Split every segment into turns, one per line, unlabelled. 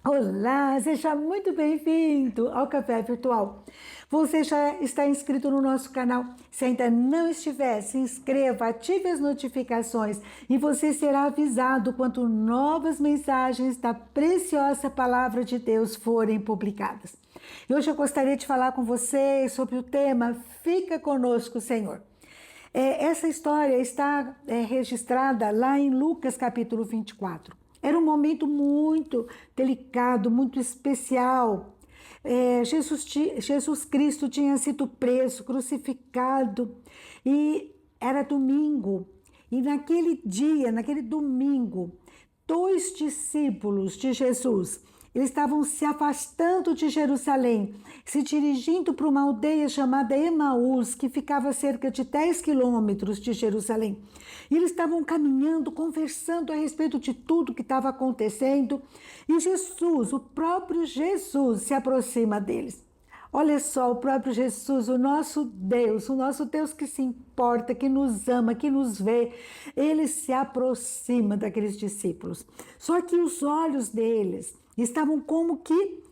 Olá, seja muito bem-vindo ao Café Virtual. Você já está inscrito no nosso canal? Se ainda não estiver, se inscreva, ative as notificações e você será avisado quando novas mensagens da preciosa Palavra de Deus forem publicadas. E hoje eu gostaria de falar com vocês sobre o tema Fica Conosco, Senhor. Essa história está registrada lá em Lucas capítulo 24. Era um momento muito delicado, muito especial. Jesus Cristo tinha sido preso, crucificado, e era domingo. E naquele dia, naquele domingo, dois discípulos de Jesus, eles estavam se afastando de Jerusalém, se dirigindo para uma aldeia chamada Emaús, que ficava a cerca de 10 quilômetros de Jerusalém. E eles estavam caminhando, conversando a respeito de tudo que estava acontecendo. E Jesus, o próprio Jesus, se aproxima deles. Olha só, o próprio Jesus, o nosso Deus que se importa, que nos ama, que nos vê, ele se aproxima daqueles discípulos. Só que os olhos deles estavam como que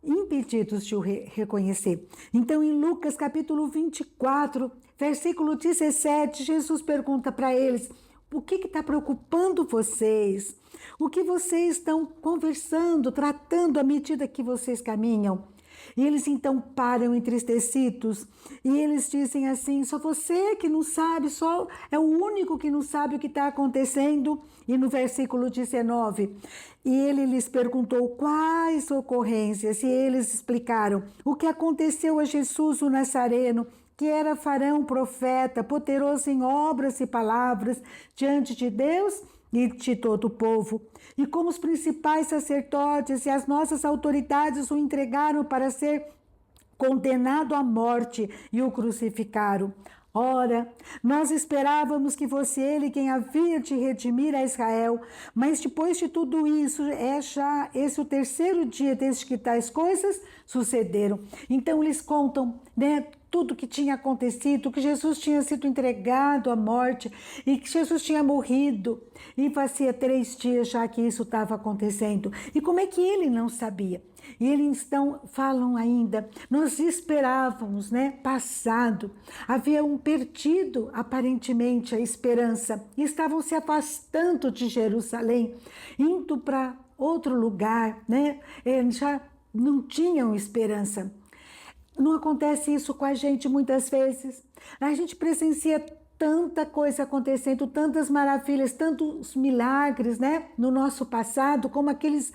impedidos de o reconhecer. Então, em Lucas capítulo 24, versículo 17, Jesus pergunta para eles: o que está preocupando vocês? O que vocês estão conversando, tratando à medida que vocês caminham? E eles então param entristecidos e eles dizem assim: só você que não sabe, só é o único que não sabe o que está acontecendo. E no versículo 19, e ele lhes perguntou quais ocorrências, e eles explicaram o que aconteceu a Jesus o Nazareno, que era varão profeta, poderoso em obras e palavras diante de Deus e de todo o povo. E como os principais sacerdotes e as nossas autoridades o entregaram para ser condenado à morte e o crucificaram. Ora, nós esperávamos que fosse ele quem havia de redimir a Israel, mas depois de tudo isso, é já esse o terceiro dia desde que tais coisas sucederam. Então eles contam, né, tudo que tinha acontecido, que Jesus tinha sido entregado à morte e que Jesus tinha morrido. E fazia 3 dias já que isso estava acontecendo. E como é que ele não sabia? E eles então falam ainda: nós esperávamos, né, passado, haviam perdido aparentemente a esperança e estavam se afastando de Jerusalém, indo para outro lugar, né? Já não tinham esperança. Não acontece isso com a gente muitas vezes? A gente presencia tanta coisa acontecendo, tantas maravilhas, tantos milagres, né, no nosso passado, como aqueles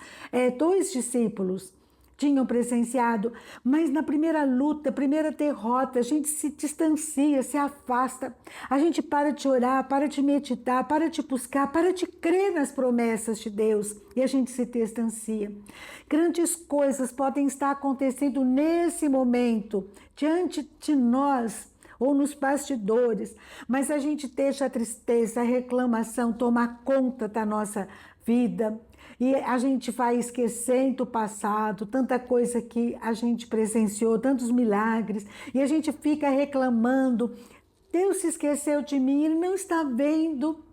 2 discípulos tinham presenciado, mas na primeira luta, primeira derrota, a gente se distancia, se afasta, a gente para de orar, para de meditar, para de buscar, para de crer nas promessas de Deus e a gente se distancia. Grandes coisas podem estar acontecendo nesse momento, diante de nós, ou nos bastidores, mas a gente deixa a tristeza, a reclamação tomar conta da nossa vida e a gente vai esquecendo o passado, tanta coisa que a gente presenciou, tantos milagres, e a gente fica reclamando: Deus se esqueceu de mim, Ele não está vendo.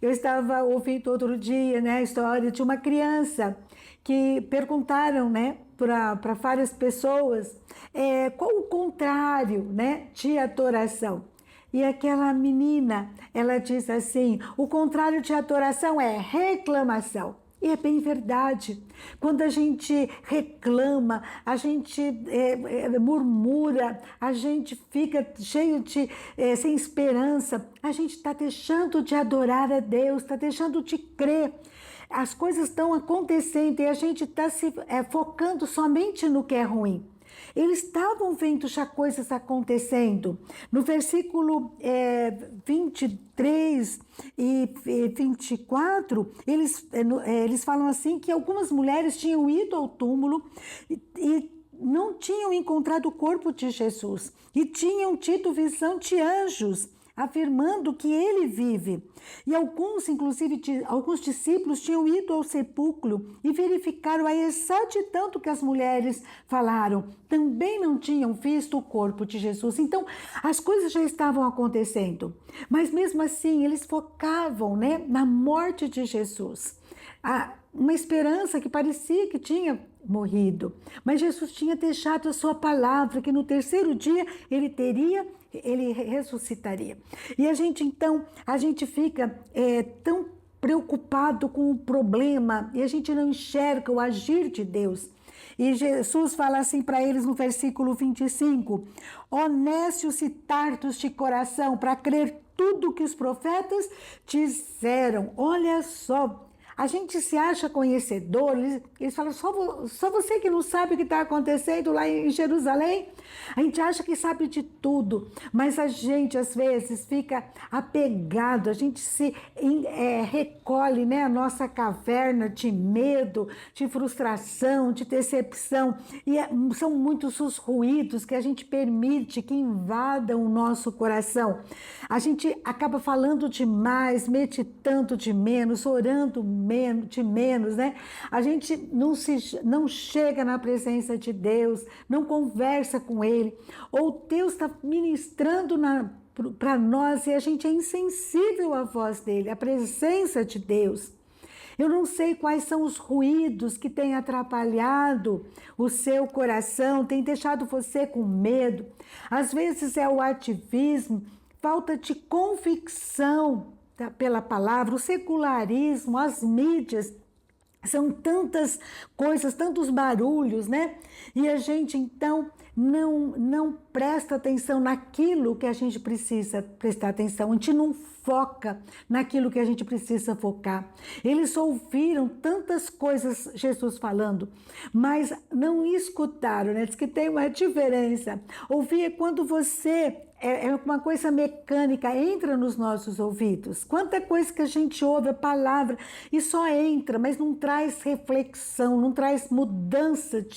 Eu estava ouvindo outro dia, né, a história de uma criança que perguntaram, né, para várias pessoas qual o contrário, né, de adoração. E aquela menina, ela diz assim: o contrário de adoração é reclamação. E é bem verdade. Quando a gente reclama, a gente murmura, a gente fica cheio de sem esperança, a gente está deixando de adorar a Deus, está deixando de crer. As coisas estão acontecendo e a gente está se focando somente no que é ruim. Eles estavam vendo já coisas acontecendo. No versículo 23 e 24, eles falam assim que algumas mulheres tinham ido ao túmulo e não tinham encontrado o corpo de Jesus e tinham tido visão de anjos afirmando que ele vive. E alguns, inclusive, alguns discípulos tinham ido ao sepulcro e verificaram a exatidão do que as mulheres falaram. Também não tinham visto o corpo de Jesus. Então, as coisas já estavam acontecendo. Mas mesmo assim, eles focavam, né, na morte de Jesus. uma esperança que parecia que tinha morrido. Mas Jesus tinha deixado a sua palavra, que no terceiro dia ele ressuscitaria. E a gente, então, a gente fica tão preocupado com o problema e a gente não enxerga o agir de Deus. E Jesus fala assim para eles no versículo 25: honestos e tardos de coração para crer tudo que os profetas disseram. Olha só, a gente se acha conhecedor, eles falam, só você que não sabe o que está acontecendo lá em Jerusalém. A gente acha que sabe de tudo, mas a gente às vezes fica apegado, a gente se recolhe, né, a nossa caverna de medo, de frustração, de decepção, e são muitos os ruídos que a gente permite que invadam o nosso coração. A gente acaba falando demais, meditando de menos, orando de menos, né? A gente não chega na presença de Deus, não conversa com Ele, ou Deus está ministrando para nós e a gente é insensível à voz dele, à presença de Deus. Eu não sei quais são os ruídos que têm atrapalhado o seu coração, têm deixado você com medo. Às vezes é o ativismo, falta de convicção pela palavra, o secularismo, as mídias. São tantas coisas, tantos barulhos, né? E a gente, então, não presta atenção naquilo que a gente precisa prestar atenção. A gente não foca naquilo que a gente precisa focar. Eles ouviram tantas coisas, Jesus falando, mas não escutaram, né? Diz que tem uma diferença. Ouvir é quando você... É uma coisa mecânica, entra nos nossos ouvidos. Quanta coisa que a gente ouve, a palavra, e só entra, mas não traz reflexão, não traz mudança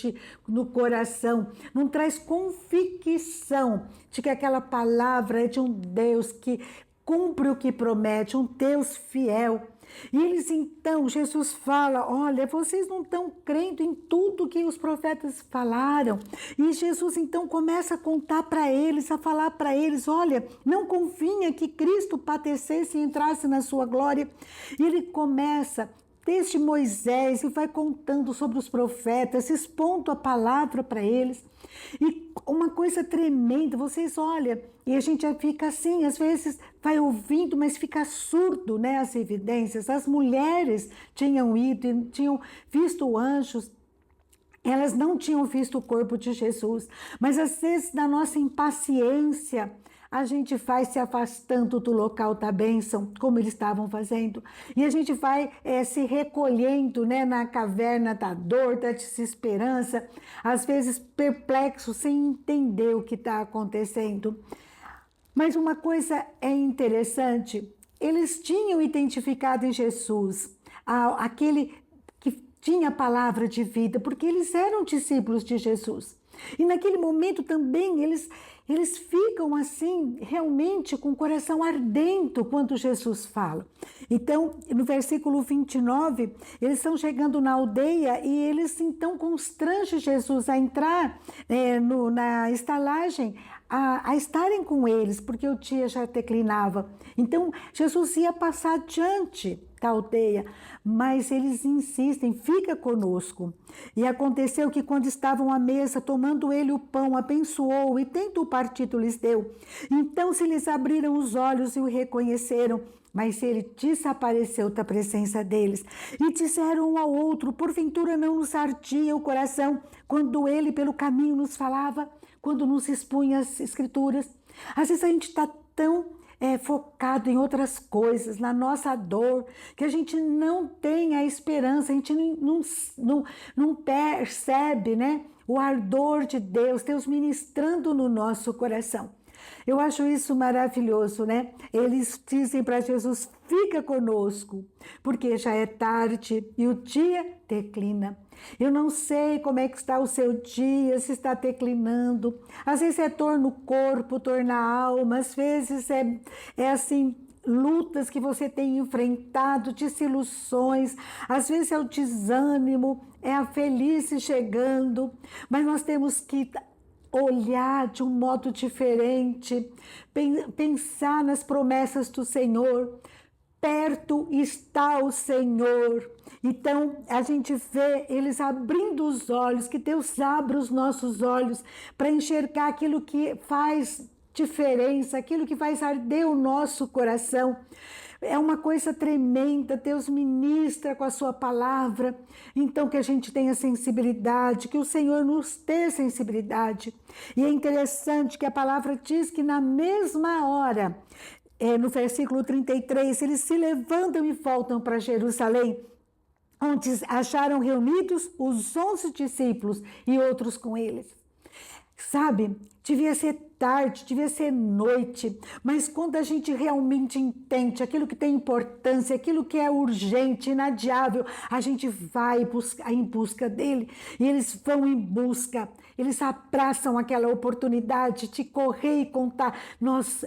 no coração, não traz convicção de que aquela palavra é de um Deus que cumpre o que promete, um Deus fiel. E eles então, Jesus fala, olha, vocês não estão crendo em tudo que os profetas falaram. E Jesus então começa a contar para eles, a falar para eles, olha, não convinha que Cristo padecesse e entrasse na sua glória. E ele começa desde Moisés e vai contando sobre os profetas, expondo a palavra para eles. E uma coisa tremenda, vocês olham, e a gente fica assim, às vezes vai ouvindo, mas fica surdo, né, as evidências. As mulheres tinham ido e tinham visto anjos, elas não tinham visto o corpo de Jesus, mas às vezes na nossa impaciência, a gente vai se afastando do local da bênção, como eles estavam fazendo, e a gente vai se recolhendo, né, na caverna da dor, da desesperança, às vezes perplexo, sem entender o que está acontecendo. Mas uma coisa é interessante, eles tinham identificado em Jesus aquele que tinha a palavra de vida, porque eles eram discípulos de Jesus. E naquele momento também eles ficam assim, realmente com o coração ardendo quando Jesus fala. Então, no versículo 29, eles estão chegando na aldeia e eles então constrangem Jesus a entrar na estalagem, a estarem com eles, porque o dia já declinava. Então, Jesus ia passar adiante da aldeia, mas eles insistem, fica conosco. E aconteceu que quando estavam à mesa, tomando ele o pão, abençoou e tendo partido lhes deu. Então se lhes abriram os olhos e o reconheceram, mas ele desapareceu da presença deles. E disseram um ao outro, porventura não nos ardia o coração quando ele pelo caminho nos falava, quando nos expunha as escrituras. Às vezes a gente está tão focado em outras coisas, na nossa dor, que a gente não tem a esperança, a gente não percebe, né, o ardor de Deus, Deus ministrando no nosso coração. Eu acho isso maravilhoso, né? Eles dizem para Jesus, fica conosco, porque já é tarde e o dia declina. Eu não sei como é que está o seu dia, se está declinando. Às vezes é dor no corpo, dor na alma, às vezes é assim, lutas que você tem enfrentado, desilusões, às vezes é o desânimo, é a velhice chegando, mas nós temos que olhar de um modo diferente, pensar nas promessas do Senhor, perto está o Senhor. Então, a gente vê eles abrindo os olhos, que Deus abra os nossos olhos para enxergar aquilo que faz diferença, aquilo que faz arder o nosso coração. É uma coisa tremenda, Deus ministra com a sua palavra, então que a gente tenha sensibilidade, que o Senhor nos dê sensibilidade. E é interessante que a palavra diz que na mesma hora, no versículo 33, eles se levantam e voltam para Jerusalém, onde acharam reunidos os 11 discípulos e outros com eles. Sabe, devia ser tarde, devia ser noite, mas quando a gente realmente entende aquilo que tem importância, aquilo que é urgente, inadiável, a gente vai em busca dele, e eles vão em busca, eles abraçam aquela oportunidade de correr e contar. Nós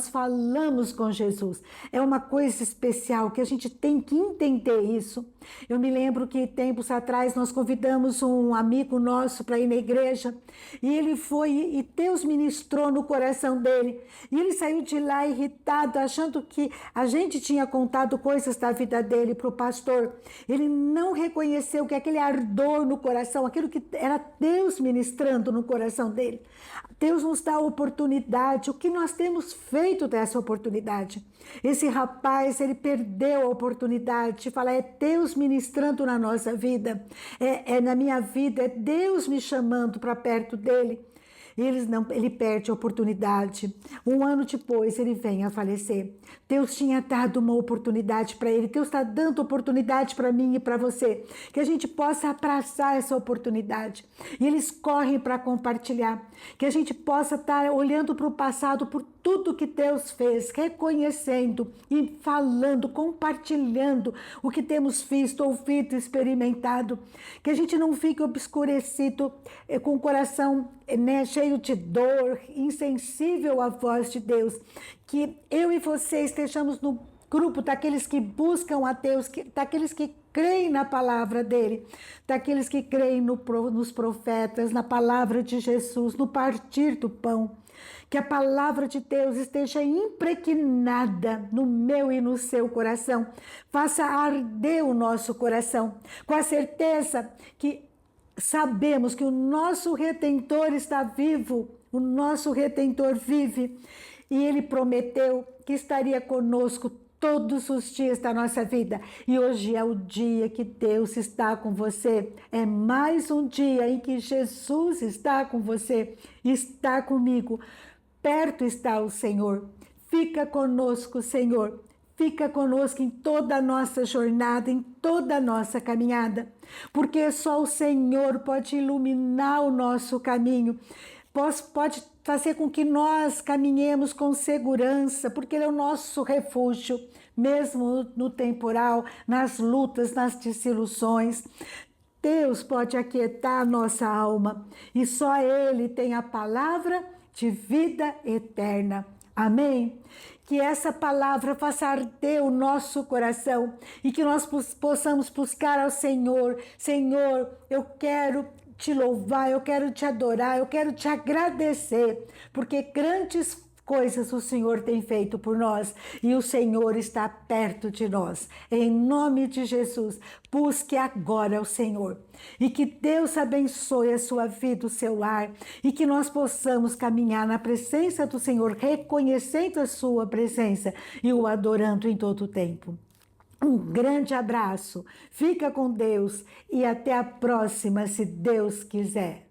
falamos com Jesus. É uma coisa especial que a gente tem que entender isso. Eu me lembro que tempos atrás nós convidamos um amigo nosso para ir na igreja e ele foi e Deus ministrou no coração dele. E ele saiu de lá irritado, achando que a gente tinha contado coisas da vida dele para o pastor. Ele não reconheceu que aquele ardor no coração, aquilo que era Deus ministrando no coração dele. Deus nos dá a oportunidade. O que nós temos feito dessa oportunidade? Esse rapaz, ele perdeu a oportunidade de falar, é Deus ministrando na nossa vida, na minha vida, é Deus me chamando para perto dele. Ele perde a oportunidade. Um ano depois, ele vem a falecer. Deus tinha dado uma oportunidade para ele. Deus está dando oportunidade para mim e para você. Que a gente possa abraçar essa oportunidade. E eles correm para compartilhar. Que a gente possa estar olhando para o passado, por tudo que Deus fez, reconhecendo e falando, compartilhando o que temos visto, ouvido, experimentado. Que a gente não fique obscurecido, com o coração cheio de dor, insensível à voz de Deus. Que eu e você estejamos no grupo daqueles que buscam a Deus, daqueles que creem na palavra dele, daqueles que creem nos profetas, na palavra de Jesus, no partir do pão. Que a palavra de Deus esteja impregnada no meu e no seu coração. Faça arder o nosso coração, com a certeza que sabemos que o nosso Redentor está vivo, o nosso Redentor vive, e ele prometeu que estaria conosco todos os dias da nossa vida. E hoje é o dia que Deus está com você. É mais um dia em que Jesus está com você, está comigo. Perto está o Senhor. Fica conosco, Senhor. Fica conosco em toda a nossa jornada, em toda a nossa caminhada, porque só o Senhor pode iluminar o nosso caminho, pode fazer com que nós caminhemos com segurança, porque Ele é o nosso refúgio, mesmo no temporal, nas lutas, nas desilusões. Deus pode aquietar a nossa alma, e só Ele tem a palavra de vida eterna. Amém? Que essa palavra faça arder o nosso coração e que nós possamos buscar ao Senhor. Senhor, eu quero te louvar, eu quero te adorar, eu quero te agradecer, porque grandes coisas o Senhor tem feito por nós e o Senhor está perto de nós. Em nome de Jesus, busque agora o Senhor e que Deus abençoe a sua vida, o seu lar, e que nós possamos caminhar na presença do Senhor, reconhecendo a sua presença e o adorando em todo o tempo. Um grande abraço, fica com Deus e até a próxima, se Deus quiser.